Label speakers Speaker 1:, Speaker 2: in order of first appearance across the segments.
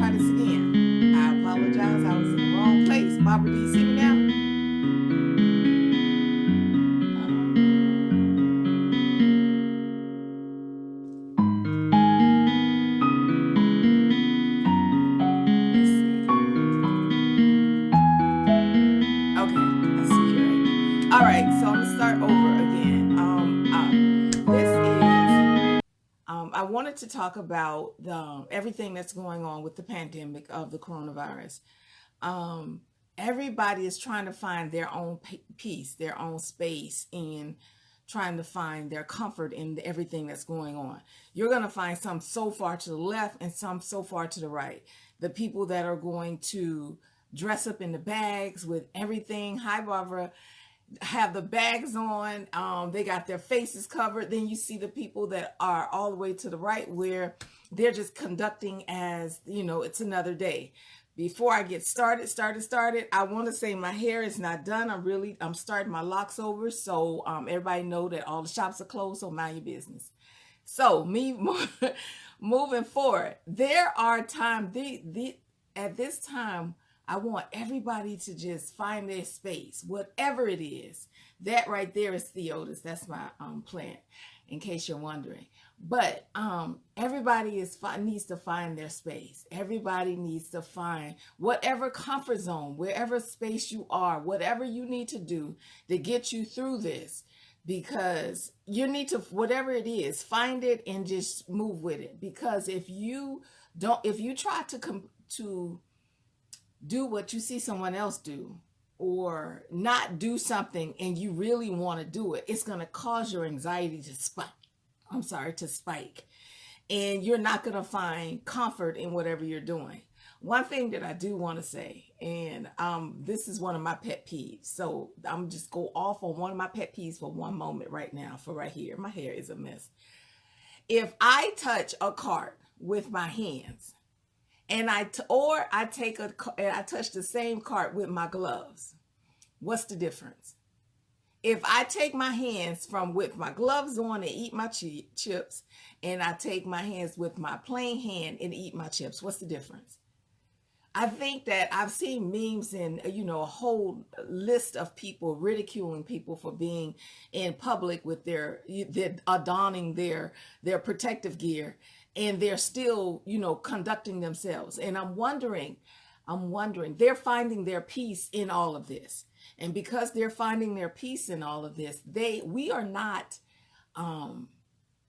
Speaker 1: try this again. I apologize. I was in the wrong place. Barbara, do you see me now? Let's see. Okay, I see you right. All right, so I'm gonna start over again. This is I wanted to talk about everything that's going on with the pandemic of the coronavirus. Um, Everybody is trying to find their own peace, their own space, in trying to find their comfort in everything that's going on. You're going to find some so far to the left and some so far to the right. The people that are going to dress up in the bags with everything. Hi, Barbara. Have the bags on. They got their faces covered. Then you see the people that are all the way to the right, where they're just conducting as, it's another day. Before I get started, I want to say my hair is not done. I'm starting my locks over. So everybody know that all the shops are closed. So mind your business. So me moving forward, there are times at this time, I want everybody to just find their space, whatever it is. That right there is Theotis. That's my plant, in case you're wondering. But everybody needs to find their space. Everybody needs to find whatever comfort zone, wherever space you are, whatever you need to do to get you through this. Because you need to, whatever it is, find it and just move with it. Because if you try to do what you see someone else do, or not do something and you really want to do it, it's going to cause your anxiety to spike. And you're not going to find comfort in whatever you're doing. One thing that I do want to say, and this is one of my pet peeves. So I'm just go off on one of my pet peeves for one moment right now, for right here. My hair is a mess. If I touch a cart with my hands, and I touch the same cart with my gloves, what's the difference? If I take my hands with my gloves on and eat my chips, and I take my hands with my plain hand and eat my chips, what's the difference? I think that I've seen memes and a whole list of people ridiculing people for being in public with their donning their protective gear, and they're still conducting themselves. And I'm wondering, they're finding their peace in all of this. And because they're finding their peace in all of this, we are not,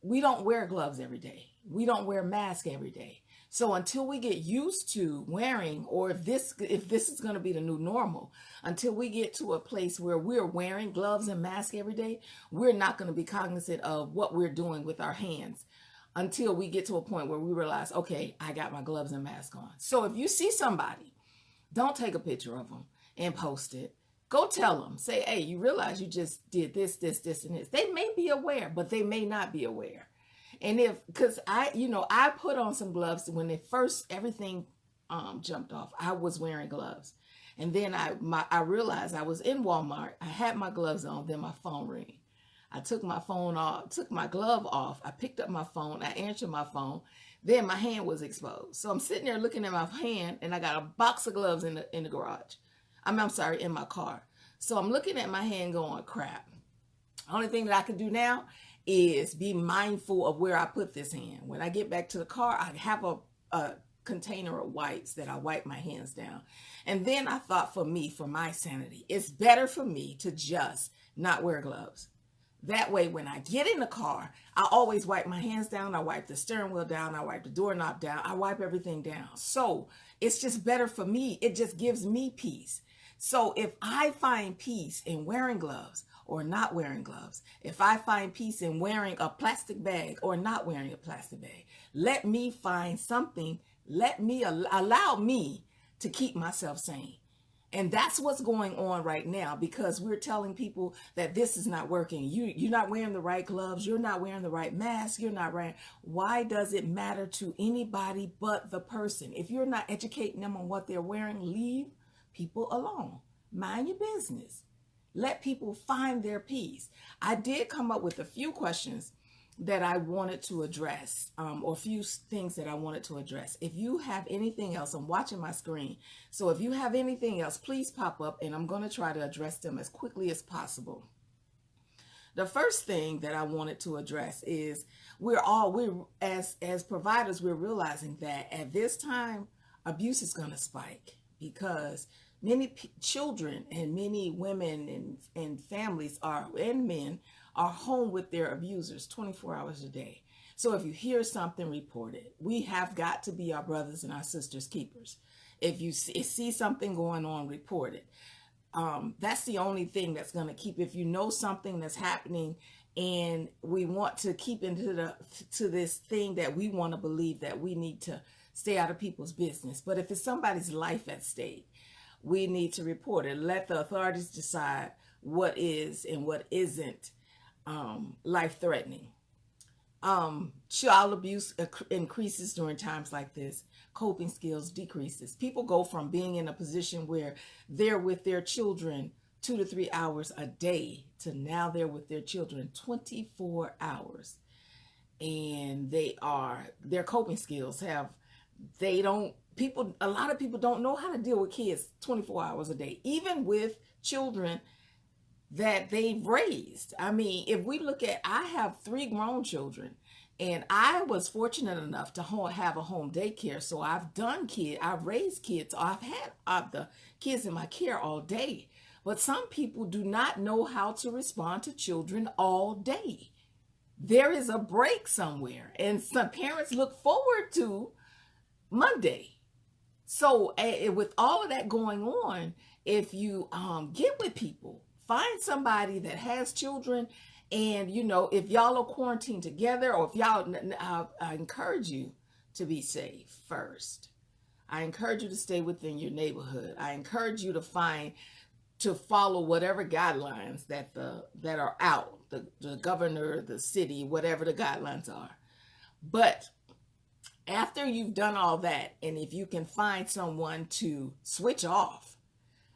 Speaker 1: we don't wear gloves every day. We don't wear masks every day. So until we get used to wearing, or if this is going to be the new normal, until we get to a place where we're wearing gloves and masks every day, we're not going to be cognizant of what we're doing with our hands, until we get to a point where we realize, okay, I got my gloves and mask on. So if you see somebody, don't take a picture of them and post it. Go tell them, say, hey, you realize you just did this, and this. They may be aware, but they may not be aware. And because I put on some gloves when everything jumped off. I was wearing gloves. And then I realized I was in Walmart. I had my gloves on, then my phone rang. I took my phone off, took my glove off. I picked up my phone. I answered my phone. Then my hand was exposed. So I'm sitting there looking at my hand, and I got a box of gloves in the garage. I'm sorry, in my car. So I'm looking at my hand going, crap. Only thing that I can do now is be mindful of where I put this hand. When I get back to the car, I have a container of wipes that I wipe my hands down. And then I thought, for my sanity, it's better for me to just not wear gloves. That way, when I get in the car, I always wipe my hands down. I wipe the steering wheel down. I wipe the doorknob down. I wipe everything down. So it's just better for me. It just gives me peace. So if I find peace in wearing gloves or not wearing gloves, if I find peace in wearing a plastic bag or not wearing a plastic bag, let me find something. Allow me to keep myself sane. And that's what's going on right now, because we're telling people that this is not working. You're not wearing the right gloves. You're not wearing the right mask. You're not wearing. Why does it matter to anybody but the person? If you're not educating them on what they're wearing, leave people alone. Mind your business. Let people find their peace. I did come up with a few questions that I wanted to address, or a few things that I wanted to address. If you have anything else, I'm watching my screen. So if you have anything else, please pop up and I'm going to try to address them as quickly as possible. The first thing that I wanted to address is we're as providers, we're realizing that at this time, abuse is going to spike because many children and many women and families and men are home with their abusers 24 hours a day. So if you hear something, report it. We have got to be our brothers and our sisters keepers. If you see something going on, report it. That's the only thing that's going to keep, if you know something that's happening and we want to keep into this thing that we want to believe, that we need to stay out of people's business. But if it's somebody's life at stake, we need to report it. Let the authorities decide what is and what isn't life-threatening. Child abuse increases during times like this. Coping skills decreases. People go from being in a position where they're with their children 2 to 3 hours a day to now they're with their children 24 hours. And their coping skills a lot of people don't know how to deal with kids 24 hours a day, even with children that they've raised. I mean, if we look at, I have 3 grown children, and I was fortunate enough to have a home daycare. So I've raised kids. I've had the kids in my care all day. But some people do not know how to respond to children all day. There is a break somewhere, and some parents look forward to Monday. So with all of that going on, if you get with people, find somebody that has children, and if y'all are quarantined together, or if y'all, I encourage you to be safe first. I encourage you to stay within your neighborhood. I encourage you to follow whatever guidelines that are out, the governor, the city, whatever the guidelines are. But after you've done all that, and if you can find someone to switch off,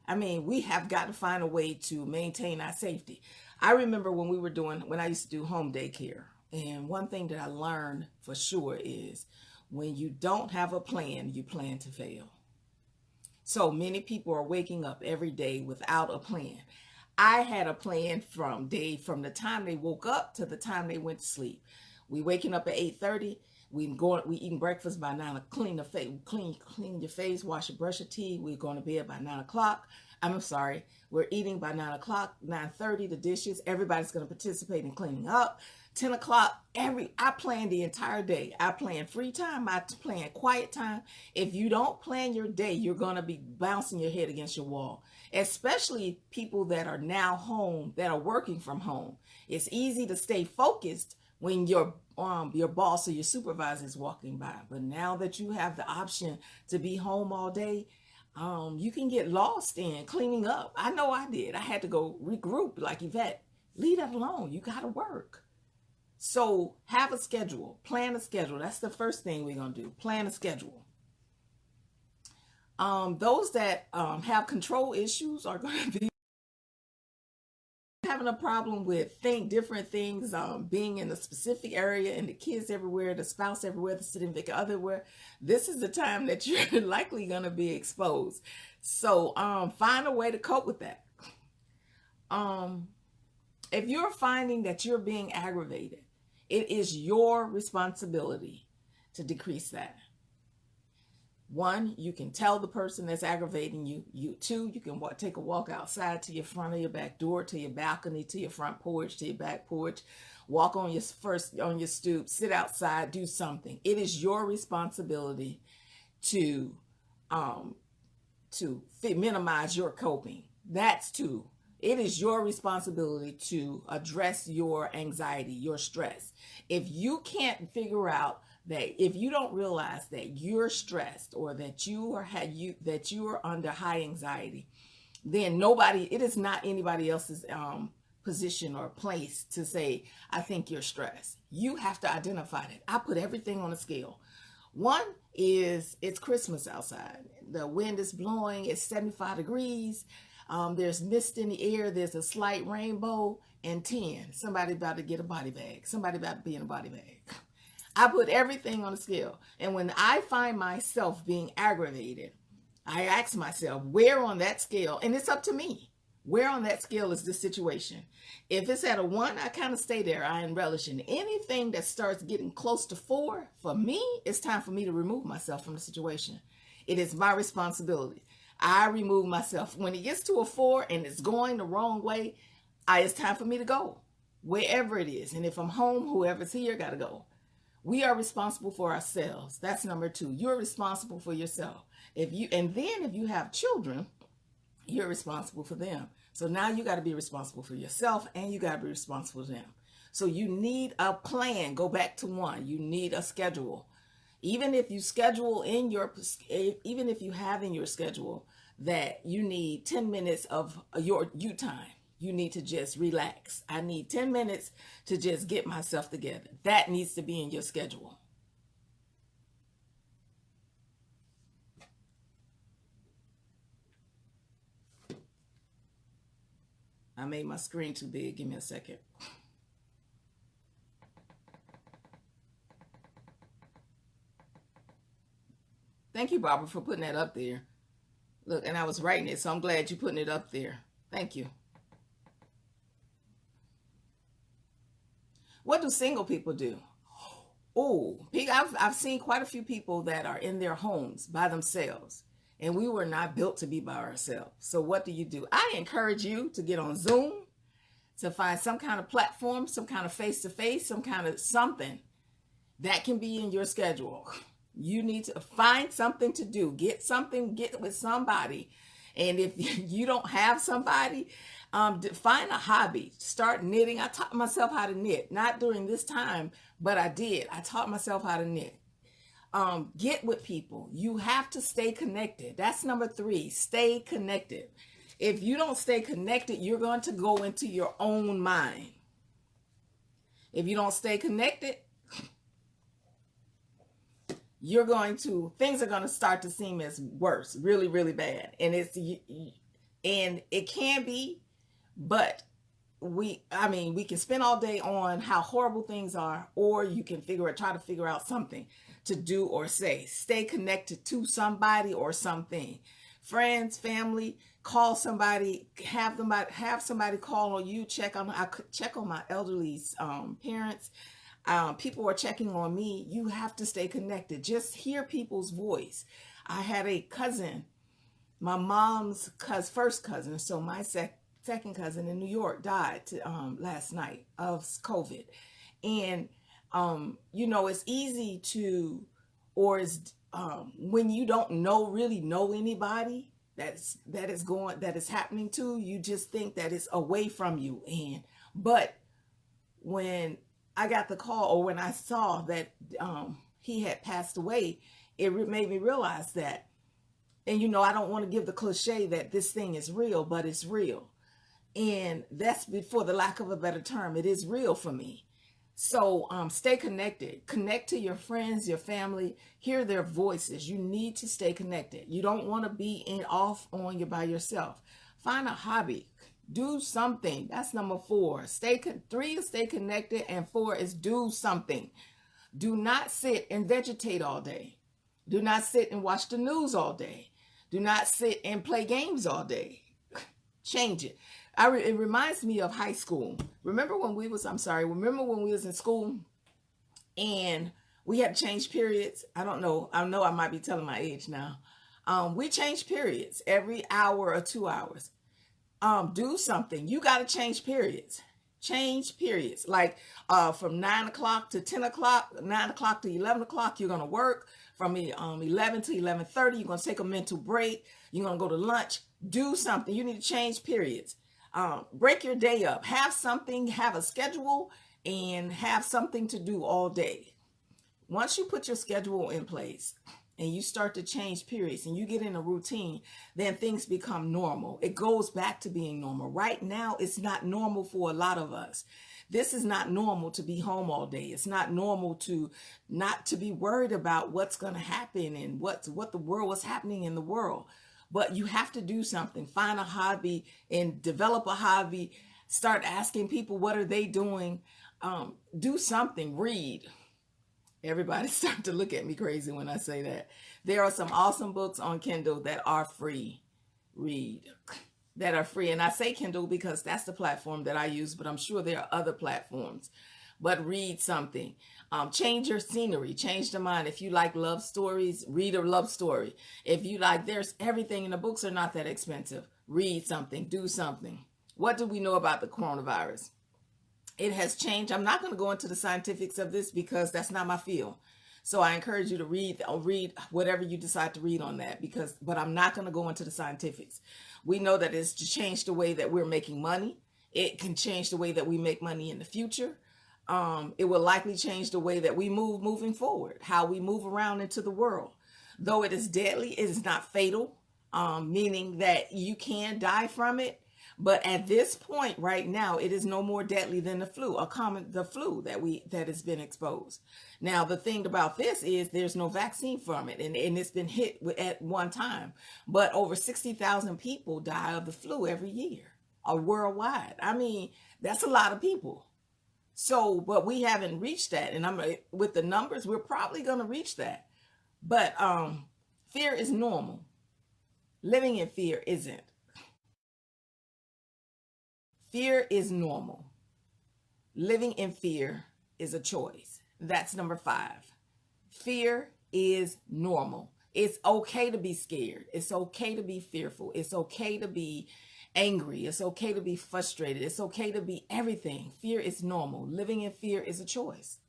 Speaker 1: I mean, we have got to find a way to maintain our safety. I remember when I used to do home daycare, and one thing that I learned for sure is when you don't have a plan, you plan to fail. So many people are waking up every day without a plan. I had a plan from the time they woke up to the time they went to sleep. We waking up at 8:30. We eating breakfast by 9 o'clock. Clean your face, wash your brush your teeth. We're going to bed by 9 o'clock. I'm sorry. We're eating by 9 o'clock, 9:30. The dishes. Everybody's going to participate in cleaning up. 10 o'clock. I plan the entire day. I plan free time. I plan quiet time. If you don't plan your day, you're going to be bouncing your head against your wall. Especially people that are now home, that are working from home. It's easy to stay focused when your boss or your supervisor is walking by. But now that you have the option to be home all day, you can get lost in cleaning up. I know I did. I had to go regroup, like Yvette. Leave that alone. You got to work. So have a schedule. Plan a schedule. That's the first thing we're going to do. Plan a schedule. Those that have control issues are going to be having a problem with different things, being in a specific area, and the kids everywhere, the spouse everywhere, the significant other everywhere. This is the time that you're likely going to be exposed. So find a way to cope with that. If you're finding that you're being aggravated, it is your responsibility to decrease that. 1, you can tell the person that's aggravating you. 2, you can take a walk outside to your front of your back door, to your balcony, to your front porch, to your back porch. Walk on your stoop, sit outside, do something. It is your responsibility to minimize your coping. That's 2. It is your responsibility to address your anxiety, your stress. If you can't figure out that, if you don't realize that you're stressed, or that you are under high anxiety, then it is not anybody else's position or place to say, I think you're stressed. You have to identify that. I put everything on a scale. 1 is, it's Christmas outside. The wind is blowing. It's 75 degrees. There's mist in the air. There's a slight rainbow. And 10, somebody about to get a body bag. Somebody about to be in a body bag. I put everything on the scale. And when I find myself being aggravated, I ask myself, where on that scale, and it's up to me, where on that scale is this situation? If it's at a 1, I kind of stay there. I relish in anything that starts getting close to 4. For me, it's time for me to remove myself from the situation. It is my responsibility. I remove myself. When it gets to a 4 and it's going the wrong way, it's time for me to go, wherever it is. And if I'm home, whoever's here got to go. We are responsible for ourselves. That's number 2. You're responsible for yourself. If you have children, you're responsible for them. So now you got to be responsible for yourself, and you got to be responsible for them. So you need a plan. Go back to 1. You need a schedule. Even if you have in your schedule that you need 10 minutes of your you time, you need to just relax. I need 10 minutes to just get myself together. That needs to be in your schedule. I made my screen too big. Give me a second. Thank you, Barbara, for putting that up there. Look, and I was writing it, so I'm glad you're putting it up there. Thank you. What do single people do? Oh, I've seen quite a few people that are in their homes by themselves, and we were not built to be by ourselves. So what do? I encourage you to get on Zoom, to find some kind of platform, some kind of face-to-face, some kind of something that can be in your schedule. You need to find something to do. Get with somebody. And if you don't have somebody, find a hobby. Start knitting. I taught myself how to knit. Not during this time, but I did. I taught myself how to knit. Get with people. You have to stay connected. That's number 3. Stay connected. If you don't stay connected, you're going to go into your own mind. If you don't stay connected, things are going to start to seem as worse, really, really bad. And it can be, but we can spend all day on how horrible things are, or you can try to figure out something to do or say. Stay connected to somebody or something. Friends, family, call somebody, have somebody call on you, check on my elderly parents. People are checking on me. You have to stay connected. Just hear people's voice. I had a cousin, my mom's first cousin, so my second cousin in New York died last night of COVID. And, it's easy to, when you don't really know anybody that is happening to, you just think that it's away from you. But when I got the call, or when I saw that he had passed away, it made me realize that. And I don't want to give the cliche that this thing is real, but it's real. And that's, for the lack of a better term, it is real for me. So stay connected. Connect to your friends, your family. Hear their voices. You need to stay connected. You don't want to be by yourself. Find a hobby. Do something. That's number 4. 3 is stay connected, and 4 is do something. Do not sit and vegetate all day. Do not sit and watch the news all day. Do not sit and play games all day. Change it. It reminds me of high school. Remember when we was in school and we had to change periods? I know I might be telling my age now. We changed periods every hour or 2 hours. Do something. You got to change periods. Change periods. Like from 9 o'clock to 10 o'clock, 9 o'clock to 11 o'clock, you're going to work. From 11 to 11:30, you're going to take a mental break. You're going to go to lunch. Do something. You need to change periods. Break your day up. Have a schedule, and have something to do all day. Once you put your schedule in place and you start to change periods and you get in a routine, then things become normal. It goes back to being normal. Right now, it's not normal for a lot of us. This is not normal to be home all day. It's not normal to not to be worried about what's going to happen and what's happening in the world. but you have to do something. Find a hobby and develop a hobby. Start asking people, what are they doing? Do something. Read. Everybody's starting to look at me crazy when I say that. There are some awesome books on Kindle that are free. Read. That are free. And I say Kindle because that's the platform that I use, but I'm sure there are other platforms. But read something. Change your scenery. Change the mind. If you like love stories, read a love story. If you like, there's everything, and the books are not that expensive. Read something. Do something. What do we know about the coronavirus? It has changed. I'm not going to go into the scientifics of this because that's not my field. So I encourage you to read whatever you decide to read on that, but I'm not going to go into the scientifics. We know that it's changed the way that we're making money. It can change the way that we make money in the future. It will likely change the way that we moving forward, how we move around into the world. Though it is deadly, it is not fatal, meaning that you can die from it. But at this point right now, it is no more deadly than the flu, the flu that has been exposed. Now, the thing about this is there's no vaccine from it, and it's been hit at one time. But over 60,000 people die of the flu every year, worldwide. I mean, that's a lot of people. So, but we haven't reached that. And with the numbers, we're probably going to reach that. But fear is normal. Living in fear isn't. Fear is normal. Living in fear is a choice. That's number 5. Fear is normal. It's okay to be scared. It's okay to be fearful. It's okay to be angry. It's okay to be frustrated. It's okay to be everything. Fear is normal. Living in fear is a choice.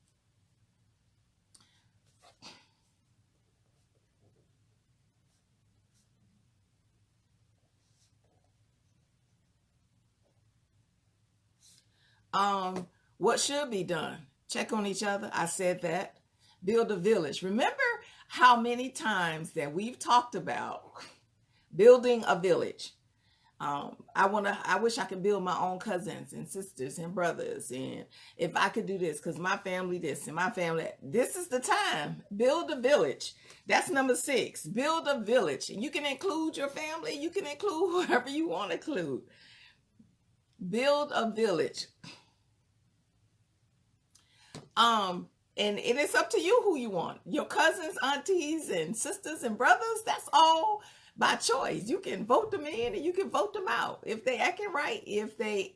Speaker 1: What should be done? Check on each other. I said that. Build a village. Remember how many times that we've talked about building a village. I wish I could build my own cousins and sisters and brothers. And if I could do this, because my family this and my family that, this is the time. Build a village. That's number 6. Build a village. And you can include your family. You can include whoever you want to include. Build a village. And it is up to you who you want. Your cousins, aunties, and sisters and brothers, that's all by choice. You can vote them in and you can vote them out. If they acting right, if they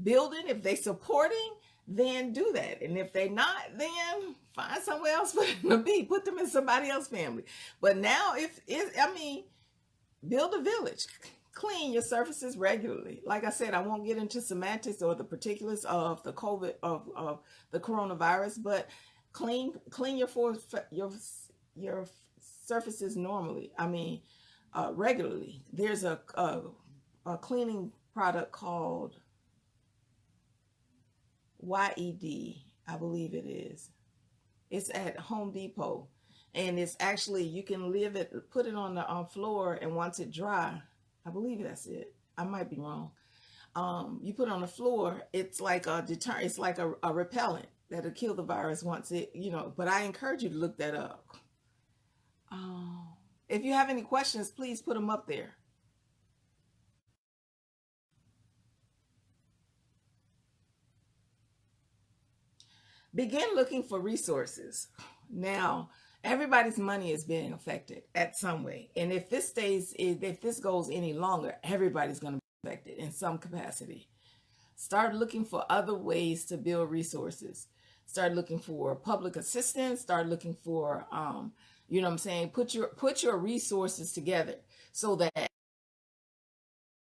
Speaker 1: building, if they supporting, then do that. And if they not, then find somewhere else for them to be. Put them in somebody else's family. But now build a village. Clean your surfaces regularly. Like I said, I won't get into semantics or the particulars of the COVID of the coronavirus, but clean your surfaces normally. Regularly. There's a cleaning product called YED, I believe it is. It's at Home Depot, and it's actually, you can put it on the floor, and once it dry, I believe that's it. I might be wrong. You put it on the floor, it's like a deterrent, it's like a repellent that'll kill the virus once it, but I encourage you to look that up. If you have any questions, please put them up there. Begin looking for resources. Now, everybody's money is being affected at some way. And if this goes any longer, everybody's going to be affected in some capacity. Start looking for other ways to build resources. Start looking for public assistance. Start looking for, you know what I'm saying? Put your resources together so that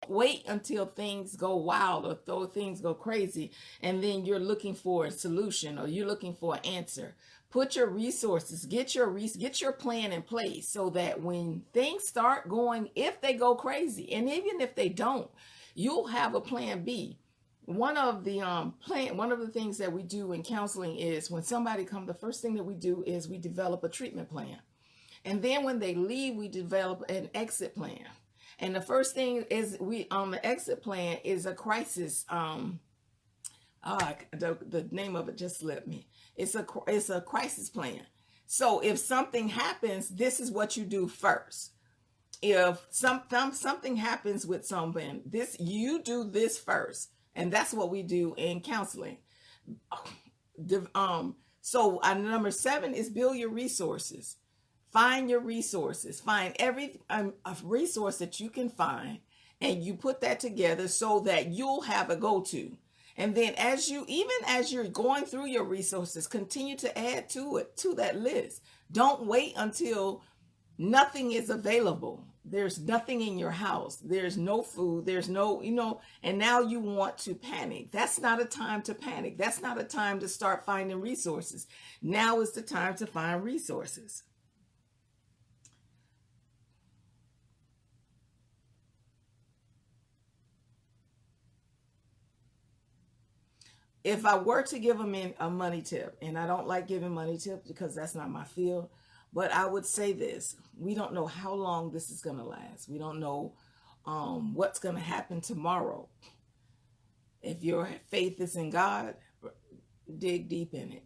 Speaker 1: wait until things go wild or things go crazy, and then you're looking for a solution or you're looking for an answer. Put your resources, get your plan in place so that when things start going, if they go crazy, and even if they don't, you'll have a plan B. One of the things that we do in counseling is when somebody comes, the first thing that we do is we develop a treatment plan. And then when they leave, we develop an exit plan. And the first thing is the exit plan is a crisis. The name of it just slipped me. It's a crisis plan. So if something happens, this is what you do first. if something happens with someone, this you do this first, and that's what we do in counseling. So number 7 is build your resources. Find your resources. Find every a resource that you can find, and you put that together so that you'll have a go-to. And then even as you're going through your resources, continue to add to it, to that list. Don't wait until nothing is available. There's nothing in your house. There's no food. There's no, and now you want to panic. That's not a time to panic. That's not a time to start finding resources. Now is the time to find resources. If I were to give them a money tip, and I don't like giving money tips because that's not my field, but I would say this: we don't know how long this is going to last. We don't know what's going to happen tomorrow. If your faith is in God, dig deep in it.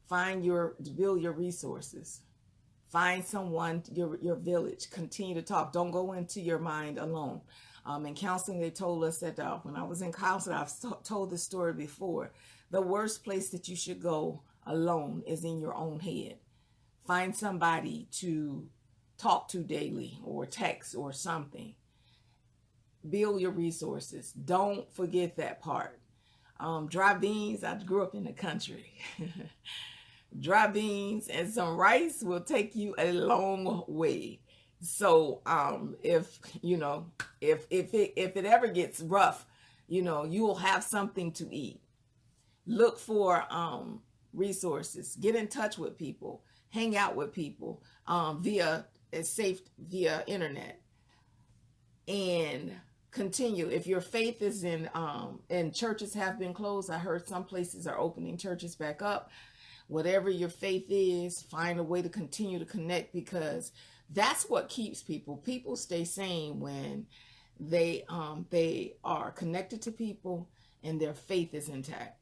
Speaker 1: Build your resources. Find someone, your village. Continue to talk. Don't go into your mind alone. In counseling, they told us that when I was in counseling, I've told this story before. The worst place that you should go alone is in your own head. Find somebody to talk to daily, or text or something. Build your resources. Don't forget that part. Dry beans. I grew up in the country. Dry beans and some rice will take you a long way. So if it ever gets rough, you will have something to eat. Look for resources. Get in touch with people. Hang out with people via internet, and continue. If your faith is in and churches have been closed, I heard some places are opening churches back up. Whatever your faith is, find a way to continue to connect, because that's what keeps people. People stay sane when they are connected to people and their faith is intact.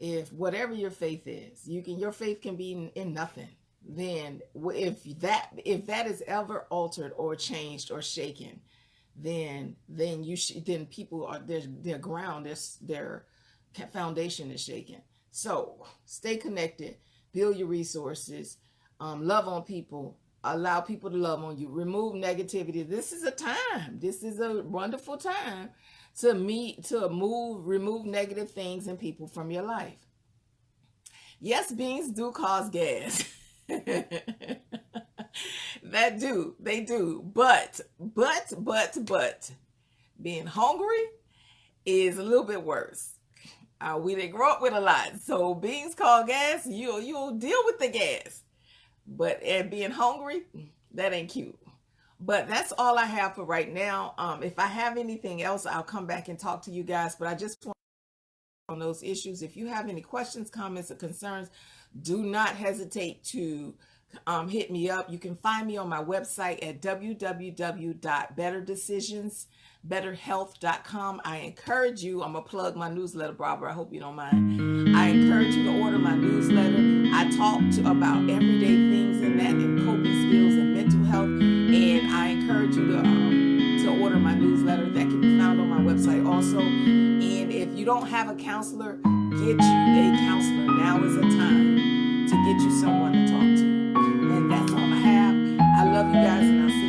Speaker 1: If whatever your faith is, your faith can be in nothing. Then if that is ever altered or changed or shaken, then people are their ground, their foundation is shaken. So stay connected, build your resources, love on people, allow people to love on you, remove negativity. This is a wonderful time to remove negative things and people from your life. Yes, beans do cause gas. They do. But being hungry is a little bit worse. We didn't grow up with a lot, so beans cause gas. You'll deal with the gas, and being hungry, that ain't cute. But that's all I have for right now. If I have anything else, I'll come back and talk to you guys. But I just want on those issues. If you have any questions, comments, or concerns, do not hesitate to hit me up. You can find me on my website at www.betterdecisions.betterhealth.com. I encourage you, I'm going to plug my newsletter, Barbara. I hope you don't mind. I encourage you to order my newsletter. I talk about everyday things and coping skills and mental health. And I encourage you to order my newsletter. That can be found on my website also. And if you don't have a counselor, get you a counselor. Now is the time to get you someone to talk to. And that's all I have. I love you guys, and I'll see you.